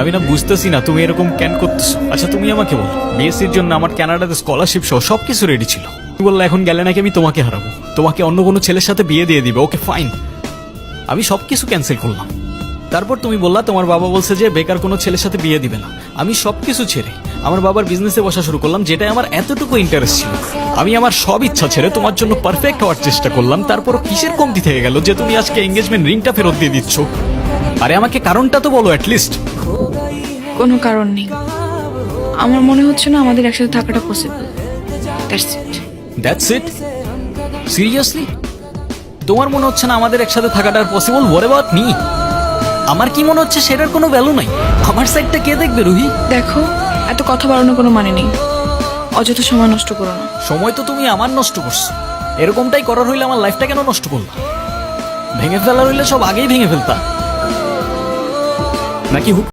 আমি না বুঝতেছি না তুমি এরকম কেন করতেছো। আচ্ছা তুমি আমাকে বলো, বিএসসির জন্য আমার কানাডাতে স্কলারশিপ সহ সবকিছু রেডি ছিল। তুমি বললে এখন গেলে নাকি আমি তোমাকে হারাবো, তোমাকে অন্য কোনো ছেলের সাথে বিয়ে দিয়ে দিবে। ওকে ফাইন, আমি সবকিছু ক্যান্সেল করলাম। তারপর তুমি বললা তোমার বাবা বলছে যে বেকার কোনো ছেলের সাথে বিয়ে দিবে না। আমি সবকিছু ছেড়ে আমার বাবার বিজনেসে বসা শুরু করলাম, যেটাই আমার এতটুকু ইন্টারেস্ট ছিল। আমি আমার সব ইচ্ছা ছেড়ে তোমার জন্য পারফেক্ট হওয়ার চেষ্টা করলাম। তারপর কিসের কমতি থেকে গেল যে তুমি আজকে এঙ্গেজমেন্ট রিংটা ফেরত দিয়ে দিচ্ছ? আরে আমাকে কারণটা তো বলো অ্যাটলিস্ট। কোনো কারণ নেই, আমার মনে হচ্ছে না আমাদের একসাথে থাকাটা পসিবল। That's it? সিরিয়াসলি তোমার মনে হচ্ছে না আমাদের একসাথে থাকাটা পসিবল? What about me? আমার কি মনে হচ্ছে সেটার কোনো ভ্যালু নাই? আমার সাইডটা কে দেখবে রুহি? দেখো, এত কথা বাড়ানোর কোনো মানে নেই, অযথা সময় নষ্ট করো না। সময় তো তুমি আমার নষ্ট করছো। এরকমটাই করার হইলে আমার লাইফটা কেন নষ্ট করলা? ভেঙে ফেলার হইলে সব আগেই ভেঙে ফেলতা নাকি?